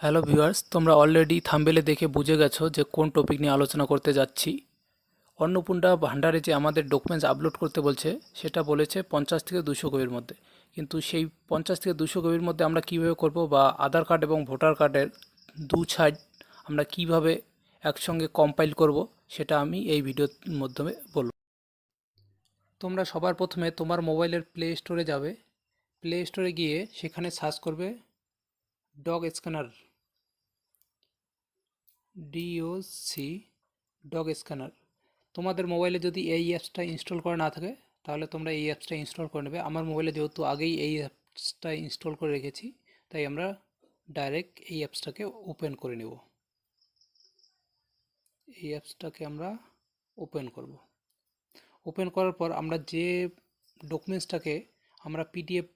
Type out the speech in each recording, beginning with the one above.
Hello viewers, তোমরা already থাম্বনেলে দেখে বুঝে গেছো যে কোন টপিক নিয়ে আলোচনা করতে যাচ্ছি। অন্নপূর্ণা ভান্ডারে যে আমাদের ডকুমেন্টস আপলোড করতে বলছে, সেটা বলেছে 50 থেকে 200 কপির মধ্যে। কিন্তু সেই 50 থেকে 200 কপির মধ্যে আমরা কিভাবে করব, বা আধার কার্ড এবং ভোটার কার্ডের দু সাইড আমরা কিভাবে একসঙ্গে কম্পাইল করব, সেটা আমি এই ভিডিওর মাধ্যমে বলব। তোমরা সবার প্রথমে তোমার মোবাইলের প্লে স্টোরে যাবে। প্লে স্টোরে গিয়ে সেখানে সার্চ করবে dog scanner, DOC dog scanner. তোমাদের মোবাইলে যদি এই অ্যাপসটা ইনস্টল করা না থাকে, তাহলে তোমরা এই অ্যাপসটা ইনস্টল করে নেবে। আমার মোবাইলে যেহেতু আগেই এই অ্যাপসটা ইনস্টল করে রেখেছি, তাই আমরা ডাইরেক্ট এই অ্যাপসটাকে ওপেন করে নেব। এই অ্যাপসটাকে আমরা ওপেন করব। ওপেন করার পর আমরা যে ডকুমেন্টসটাকে আমরা পিডিএফ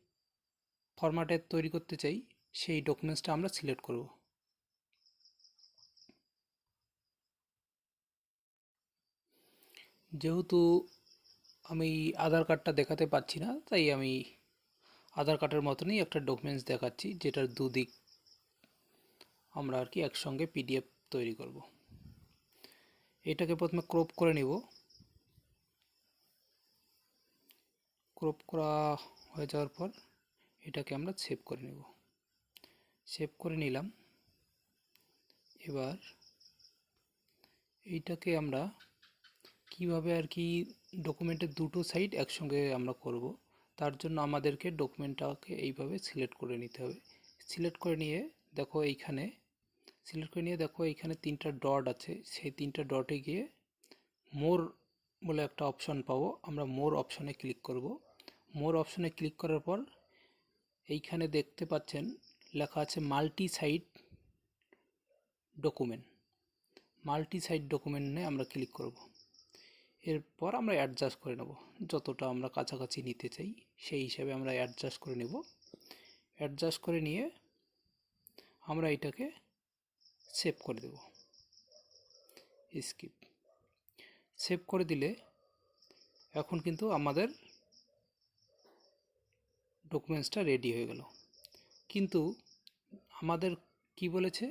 ফরম্যাটে তৈরি করতে চাই, সেই ডকুমেন্টসটা আমরা সিলেক্ট করব। যেহেতু আমি আধার কার্ডটা দেখাতে পাচ্ছি না, তাই আমি আধার কার্ডের মতনই একটা ডকুমেন্টস দেখাচ্ছি, যেটার দুদিক আমরা আর কি একসঙ্গে পিডিএফ তৈরি করব। এটাকে প্রথমে ক্রপ করে নিব। ক্রপ করা হয়ে যাওয়ার পর এটাকে আমরা সেভ করে নেব। সেভ করে নিলাম। এবার এইটাকে আমরা কিভাবে আর কি ডকুমেন্টের দুটো সাইড একসঙ্গে আমরা করব, তার জন্য আমাদেরকে ডকুমেন্টটাকে এইভাবে সিলেক্ট করে নিতে হবে। সিলেক্ট করে নিয়ে দেখো এইখানে তিনটা ডট আছে। সেই তিনটা ডটে গিয়ে মোর বলে একটা অপশন পাবো। আমরা মোর অপশনে ক্লিক করব। মোর অপশনে ক্লিক করার পর এইখানে দেখতে পাচ্ছেন লেখা আছে multi site document. Multi site ডকুমেন্টে আমরা ক্লিক করব। এরপর আমরা অ্যাডজাস্ট করে নেব, যতটা আমরা কাছাকাছি নিতে চাই সেই হিসাবে আমরা অ্যাডজাস্ট করে নেব। অ্যাডজাস্ট করে নিয়ে আমরা এটাকে সেভ করে দেব। স্কিপ। সেভ করে দিলে এখন কিন্তু আমাদের ডকুমেন্টসটা রেডি হয়ে গেল। কিন্তু আমাদের কি বলেছে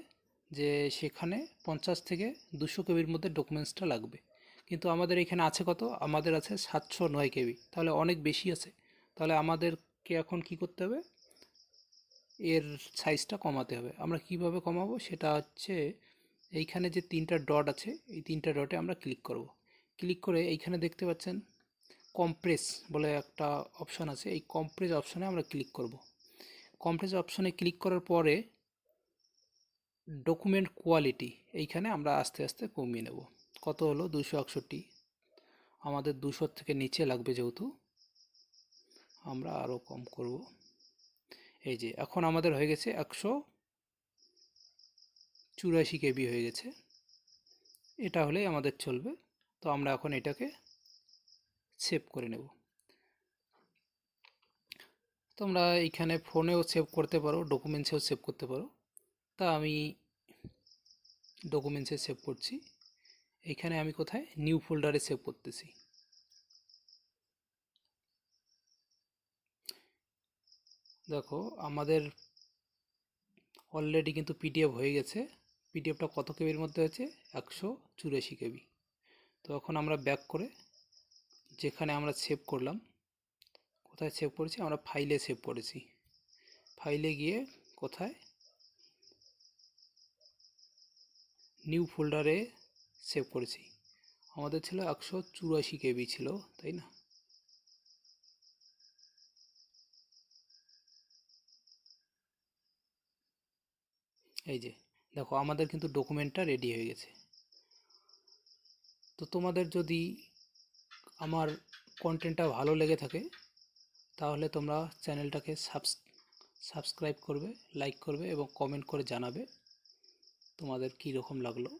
যে সেখানে 50 থেকে 200 কেবির মধ্যে ডকুমেন্টসটা লাগবে, কিন্তু আমাদের এখানে আছে কত? আমাদের আছে 709 কেবি, তাহলে অনেক বেশি আছে। তাহলে আমাদেরকে এখন কি করতে হবে? এর সাইজটা কমাতে হবে। আমরা কিভাবে কমাবো? সেটা হচ্ছে এইখানে যে তিনটা ডট আছে, এই তিনটা ডটে আমরা ক্লিক করব। ক্লিক করে এইখানে দেখতে পাচ্ছেন কম্প্রেস বলে একটা অপশান আছে। এই কম্প্রেস অপশানে আমরা ক্লিক করব। কম্প্রেস অপশানে ক্লিক করার পরে ডকুমেন্ট কোয়ালিটি এইখানে আমরা আস্তে আস্তে কমিয়ে নেব। কত হলো? 261। আমাদের 200 থেকে নিচে লাগবে, যেহেতু আমরা আরও কম করব। এই যে এখন আমাদের হয়ে গেছে 184 কেবি হয়ে গেছে। এটা হলেই আমাদের চলবে। তো আমরা এখন এটাকে সেভ করে নেব। তোমরা এইখানে ফোনেও সেভ করতে পারো, ডকুমেন্টসেও সেভ করতে পারো। তা আমি ডকুমেন্টসে সেভ করছি। এইখানে আমি কোথায়? নিউ ফোল্ডারে সেভ করতেছি। দেখো আমাদের অলরেডি কিন্তু পিডিএফ হয়ে গেছে। পিডিএফটা কত কেবির মধ্যে হয়েছে? 184 কেবি। তো এখন আমরা ব্যাক করে যেখানে আমরা সেভ করলাম, কোথায় সেভ করেছি? আমরা ফাইলে সেভ করেছি। ফাইলে গিয়ে কোথায়? নিউ ফোল্ডারে সেভ করেছি। আমাদের ছিল 184 কেবি ছিল, তাই না? এই যে দেখো আমাদের কিন্তু ডকুমেন্টটা রেডি হয়ে গেছে। তো তোমাদের যদি আমার কন্টেন্টটা ভালো লেগে থাকে, তাহলে তোমরা চ্যানেলটাকে সাবস্ক্রাইব করবে, লাইক করবে এবং কমেন্ট করে জানাবে তোমাদের কী রকম লাগলো।